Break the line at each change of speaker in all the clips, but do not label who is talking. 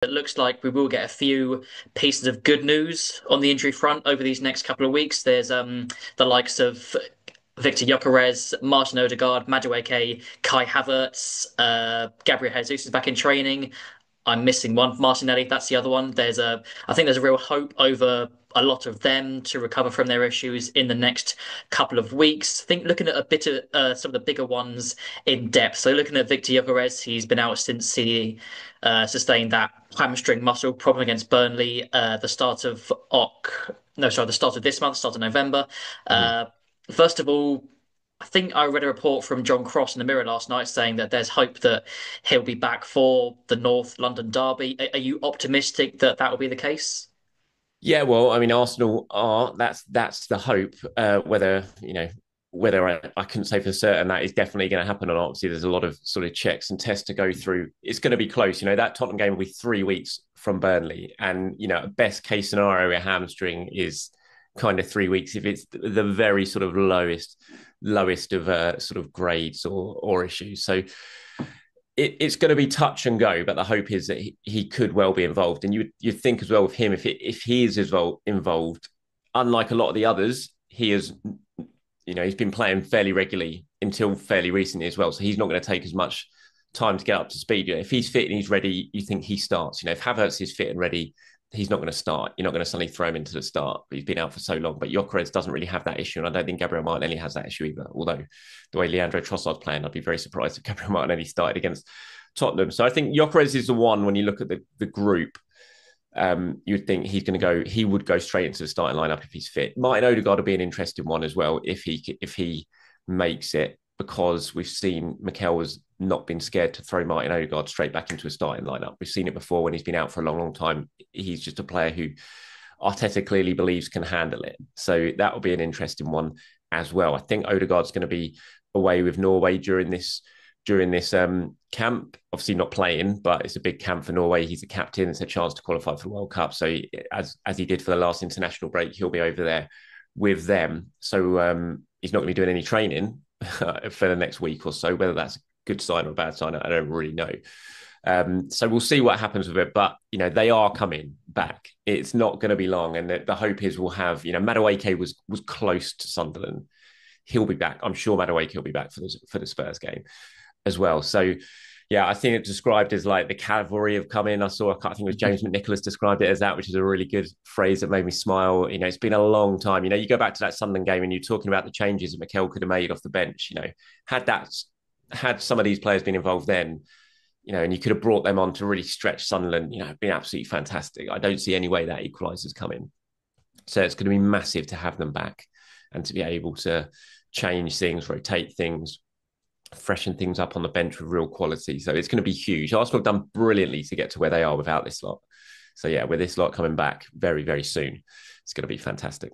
It looks like we will get a few pieces of good news on the injury front over these next couple of weeks. There's the likes of Viktor Gyokeres, Martin Ødegaard, Madueke, Kai Havertz, Gabriel Jesus is back in training. I'm missing one, Martinelli. That's the other one. I think there's a real hope over a lot of them to recover from their issues in the next couple of weeks. I think looking at a bit of some of the bigger ones in depth. So looking at Viktor Gyokeres, he's been out since he sustained that hamstring muscle problem against Burnley. The start of this month, start of November.
Mhm.
Uh, First of all, I think I read a report from John Cross in the Mirror last night saying that there's hope that he'll be back for the North London derby. Are you optimistic that that will be the case?
Yeah, well, I mean, Arsenal are that's the hope. Whether I couldn't say for certain that is definitely going to happen or not. Obviously, there's a lot of sort of checks and tests to go through. It's going to be close. That Tottenham game will be 3 weeks from Burnley, and best case scenario, a hamstring is kind of 3 weeks if it's the very sort of lowest of sort of grades or issues. So it's going to be touch and go, but the hope is that he could well be involved. And you'd think as well with him, if he is involved, unlike a lot of the others, he's been playing fairly regularly until fairly recently as well. So he's not going to take as much time to get up to speed. If he's fit and he's ready, you think he starts. If Havertz is fit and ready, he's not going to start. You're not going to suddenly throw him into the start. But he's been out for so long. But Gyökeres doesn't really have that issue. And I don't think Gabriel Martinelli has that issue either. Although the way Leandro Trossard's playing, I'd be very surprised if Gabriel Martinelli started against Tottenham. So I think Gyökeres is the one when you look at the group. You'd think he would go straight into the starting lineup if he's fit. Martin Ødegaard will be an interesting one as well if he makes it, because we've seen Mikel has not been scared to throw Martin Ødegaard straight back into a starting lineup. We've seen it before when he's been out for a long, long time. He's just a player who Arteta clearly believes can handle it. So that will be an interesting one as well. I think Ødegaard's going to be away with Norway during this camp. Obviously not playing, but it's a big camp for Norway. He's the captain. It's a chance to qualify for the World Cup. So as he did for the last international break, he'll be over there with them. So he's not going to be doing any training for the next week or so. Whether that's a good sign or a bad sign, I don't really know. So we'll see what happens with it. But they are coming back. It's not going to be long, and the hope is we'll have. Madueke was close to Sunderland. He'll be back. I'm sure Madueke will be back for the Spurs game as well. So yeah, I think it's described as like the cavalry have come in. I think it was James McNicholas described it as that, which is a really good phrase that made me smile. It's been a long time. You go back to that Sunderland game and you're talking about the changes that Mikel could have made off the bench. Had some of these players been involved then, and you could have brought them on to really stretch Sunderland, it'd been absolutely fantastic. I don't see any way that equaliser's coming. So it's going to be massive to have them back and to be able to change things, rotate things, freshen things up on the bench with real quality. So it's going to be huge. Arsenal have done brilliantly to get to where they are without this lot. So yeah, with this lot coming back very, very soon, it's going to be fantastic.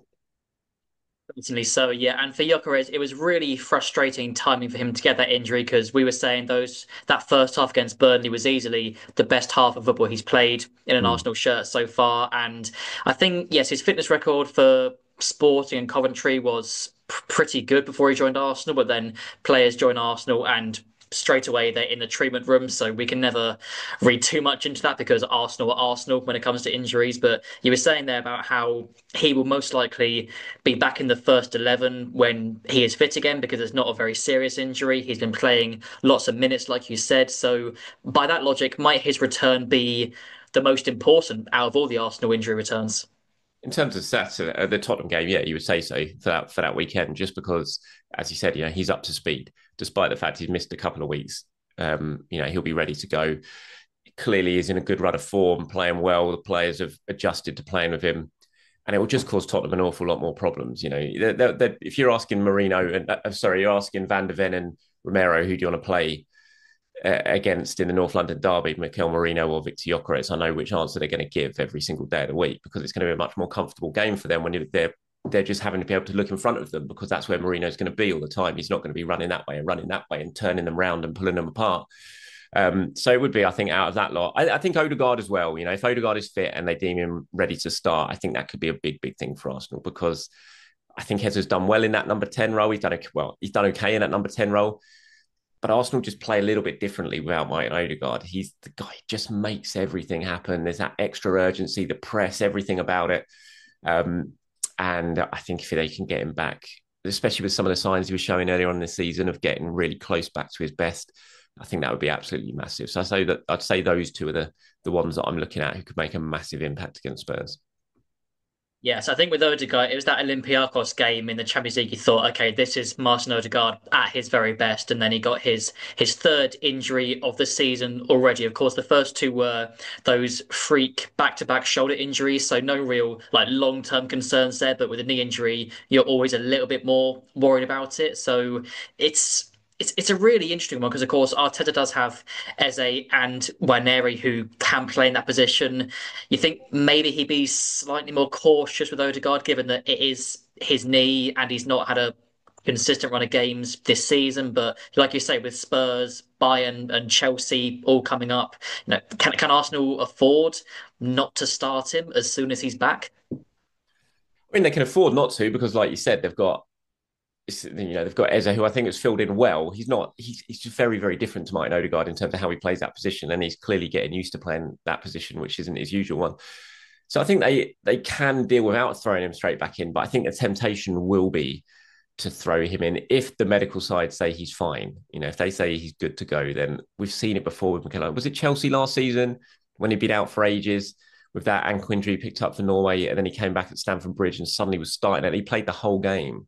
Certainly so, yeah. And for Gyökeres, it was really frustrating timing for him to get that injury because we were saying that first half against Burnley was easily the best half of football he's played in an
Mm.
Arsenal shirt so far. And I think, yes, his fitness record for Sporting and Coventry was pretty good before he joined Arsenal, but then players join Arsenal and straight away they're in the treatment room, so we can never read too much into that because Arsenal are Arsenal when it comes to injuries. But you were saying there about how he will most likely be back in the first 11 when he is fit again because it's not a very serious injury. He's been playing lots of minutes, like you said. So by that logic, might his return be the most important out of all the Arsenal injury returns?
In terms of Saturday, the Tottenham game, yeah, you would say so for that weekend, just because, as you said, he's up to speed, despite the fact he's missed a couple of weeks. He'll be ready to go. Clearly, he's in a good run of form, playing well. The players have adjusted to playing with him, and it will just cause Tottenham an awful lot more problems. If you're asking you're asking Van der Ven and Romero, who do you want to play against in the North London derby, Mikel Merino or Viktor Gyokeres, I know which answer they're going to give every single day of the week, because it's going to be a much more comfortable game for them when they're just having to be able to look in front of them, because that's where Marino's going to be all the time. He's not going to be running that way and turning them round and pulling them apart. So it would be, I think, out of that lot. I think Odegaard as well. If Odegaard is fit and they deem him ready to start, I think that could be a big, big thing for Arsenal, because I think Jesus has done well in that number 10 role. He's done okay in that number 10 role. But Arsenal just play a little bit differently without Martin Ødegaard. He's the guy who just makes everything happen. There's that extra urgency, the press, everything about it. Um, and I think if they can get him back, especially with some of the signs he was showing earlier on in the season of getting really close back to his best, I think that would be absolutely massive. So I'd say those two are the ones that I'm looking at who could make a massive impact against Spurs.
Yes, I think with Odegaard, it was that Olympiacos game in the Champions League. You thought, okay, this is Martin Odegaard at his very best, and then he got his third injury of the season already. Of course, the first two were those freak back-to-back shoulder injuries, so no real like long-term concerns there. But with a knee injury, you're always a little bit more worried about it. So it's it's a really interesting one because, of course, Arteta does have Eze and Waneri who can play in that position. You think maybe he'd be slightly more cautious with Odegaard, given that it is his knee and he's not had a consistent run of games this season. But like you say, with Spurs, Bayern, and Chelsea all coming up, can Arsenal afford not to start him as soon as he's back?
I mean, they can afford not to because, like you said, they've got Eze, who I think has filled in well. He's just very, very different to Martin Ødegaard in terms of how he plays that position, and he's clearly getting used to playing that position, which isn't his usual one. So I think they can deal without throwing him straight back in, but I think the temptation will be to throw him in if the medical side say he's fine. If they say he's good to go, then we've seen it before with McKenna. Was it Chelsea last season when he'd been out for ages with that ankle injury he picked up for Norway, and then he came back at Stamford Bridge and suddenly was starting it. He played the whole game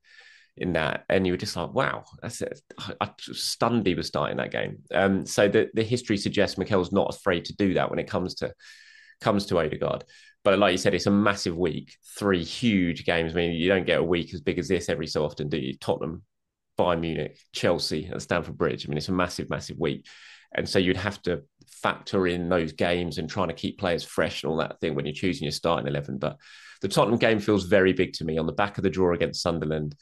in that, and you were just like, wow, that's it. I was stunned he was starting that game. So the history suggests Mikel's not afraid to do that when it comes to Odegaard. But like you said, it's a massive week, 3 huge games. I mean, you don't get a week as big as this every so often, do you? Tottenham, Bayern Munich, Chelsea at Stamford Bridge. I mean, it's a massive, massive week. And so you'd have to factor in those games and trying to keep players fresh and all that thing when you're choosing your starting 11. But the Tottenham game feels very big to me on the back of the draw against Sunderland.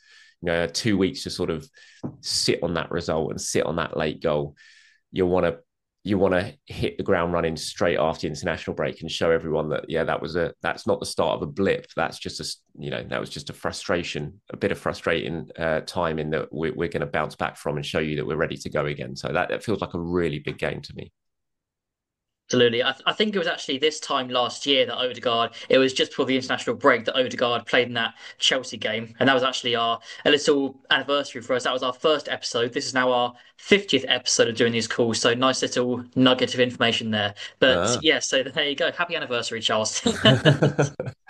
2 weeks to sort of sit on that result and sit on that late goal. You want to hit the ground running straight after the international break and show everyone that that's not the start of a blip. That's just that was just a bit of frustrating time in that we're going to bounce back from and show you that we're ready to go again. So that feels like a really big game to me.
Absolutely. I think it was actually this time last year that Odegaard, it was just before the international break that Odegaard played in that Chelsea game. And that was actually a little anniversary for us. That was our first episode. This is now our 50th episode of doing these calls. So nice little nugget of information there. But
Ah.
yeah, so there you go. Happy anniversary, Charles.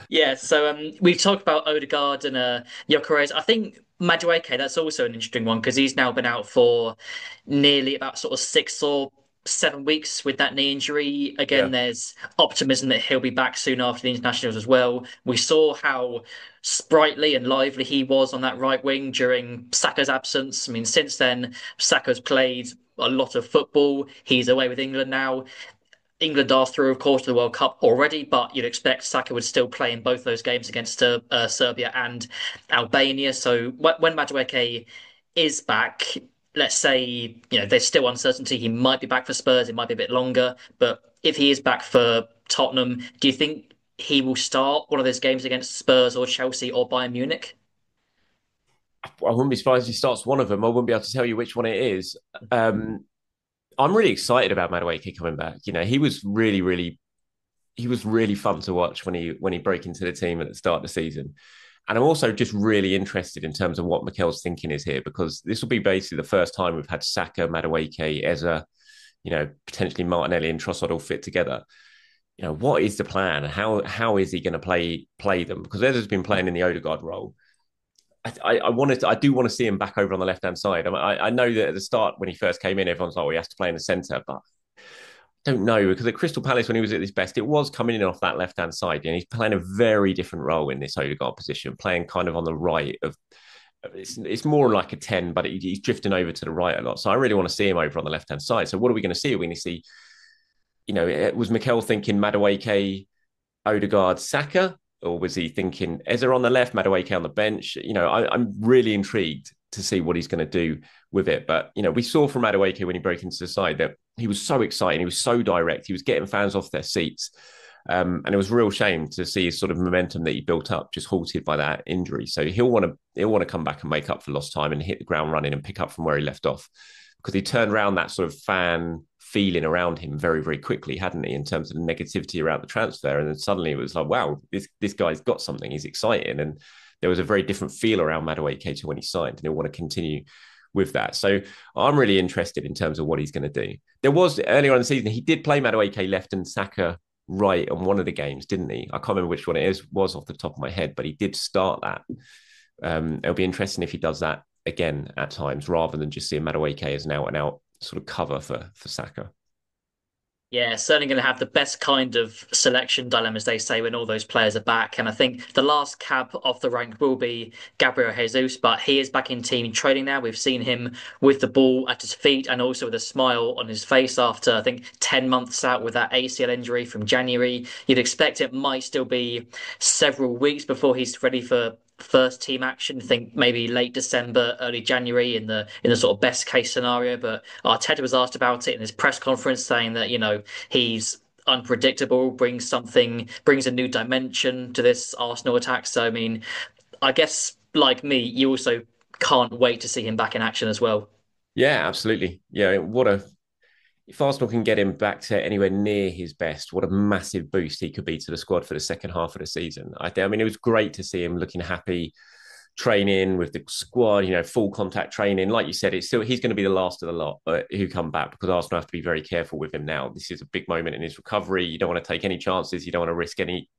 Yeah, so we've talked about Odegaard and Gyökeres. I think Madueke, that's also an interesting one because he's now been out for nearly about sort of 6 or 7 weeks with that knee injury. Again,
Yeah.
there's optimism that he'll be back soon after the internationals as well. We saw how sprightly and lively he was on that right wing during Saka's absence. I mean, since then, Saka's played a lot of football. He's away with England now. England are through, of course, to the World Cup already, but you'd expect Saka would still play in both those games against Serbia and Albania. So when Madueke is back, let's say, there's still uncertainty. He might be back for Spurs. It might be a bit longer. But if he is back for Tottenham, do you think he will start one of those games against Spurs or Chelsea or Bayern Munich?
I wouldn't be surprised if he starts one of them. I wouldn't be able to tell you which one it is. I'm really excited about Madueke coming back. He was really fun to watch when he broke into the team at the start of the season. And I'm also just really interested in terms of what Mikel's thinking is here, because this will be basically the first time we've had Saka, Madueke, Eze, potentially Martinelli and Trossard all fit together. What is the plan? How is he going to play them? Because Eze's been playing in the Odegaard role. I do want to see him back over on the left hand side. I know that at the start when he first came in, everyone's like, well, he has to play in the centre, but I don't know, because at Crystal Palace when he was at his best, it was coming in off that left hand side, and he's playing a very different role in this Odegaard position, playing kind of on the right of. It's more like a 10, but he's drifting over to the right a lot. So I really want to see him over on the left hand side. So what are we going to see? Are we going to see, was Mikel thinking Madueke, Odegaard, Saka? Or was he thinking Eze on the left, Madueke on the bench? I'm really intrigued to see what he's going to do with it. But, we saw from Madueke when he broke into the side that he was so exciting. He was so direct. He was getting fans off their seats. And it was a real shame to see his sort of momentum that he built up just halted by that injury. So he'll want to come back and make up for lost time and hit the ground running and pick up from where he left off. because he turned around that sort of fan feeling around him very, very quickly, hadn't he, in terms of the negativity around the transfer. And then suddenly it was like, wow, this guy's got something. He's exciting. And there was a very different feel around Madueke to when he signed, and he'll want to continue with that. So I'm really interested in terms of what he's going to do. There was earlier on in the season, he did play Madueke left and Saka right on one of the games, didn't he? I can't remember which one it was off the top of my head, but he did start that. It'll be interesting if he does that again at times, rather than just seeing Madueke as an out and out sort of cover for Saka.
Yeah, certainly going to have the best kind of selection dilemmas, they say, when all those players are back. And I think the last cab off the rank will be Gabriel Jesus, but he is back in team training now. We've seen him with the ball at his feet and also with a smile on his face after, I think, 10 months out with that ACL injury from January. You'd expect it might still be several weeks before he's ready for first team action. I think maybe late December, early January in the sort of best case scenario. But Arteta was asked about it in his press conference, saying that he's unpredictable, brings a new dimension to this Arsenal attack. So I mean, I guess like me, you also can't wait to see him back in action as well.
Yeah, absolutely. Yeah, if Arsenal can get him back to anywhere near his best, what a massive boost he could be to the squad for the second half of the season. I mean, it was great to see him looking happy, training with the squad, full contact training. Like you said, he's going to be the last of the lot who come back, because Arsenal have to be very careful with him now. This is a big moment in his recovery. You don't want to take any chances. You don't want to risk any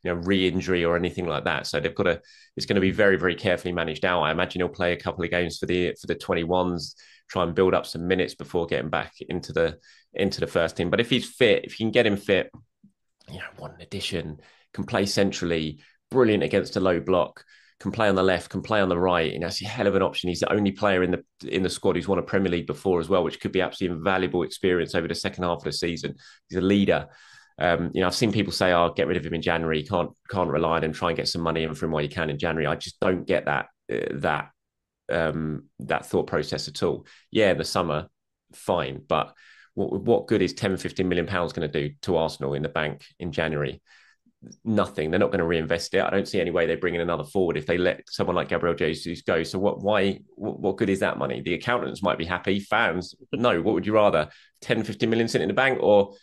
re-injury or anything like that. So it's going to be very, very carefully managed out. I imagine he'll play a couple of games for the 21s, try and build up some minutes before getting back into the first team. But if he's fit, if you can get him fit, one addition, can play centrally, brilliant against a low block, can play on the left, can play on the right, and that's a hell of an option. He's the only player in the squad who's won a Premier League before as well, which could be absolutely invaluable experience over the second half of the season. He's a leader. I've seen people say, "Oh, get rid of him in January. Can't rely on him. Try and get some money in from while you can in January." I just don't get that thought process at all. Yeah, in the summer, fine, but what good is 10-15 million pounds going to do to Arsenal in the bank in January? Nothing. They're not going to reinvest it. I don't see any way they bring in another forward if they let someone like Gabriel Jesus go. So what good is that money? The accountants might be happy. Fans, no. What would you rather? 10-15 million sitting in the bank, or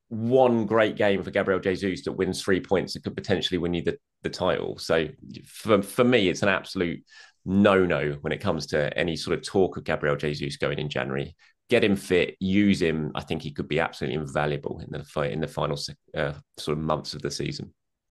one great game for Gabriel Jesus that wins 3 points that could potentially win you the title? So for me, it's an absolute no when it comes to any sort of talk of Gabriel Jesus going in January. Get him fit, use him. I think he could be absolutely invaluable in the final sort of months of the season.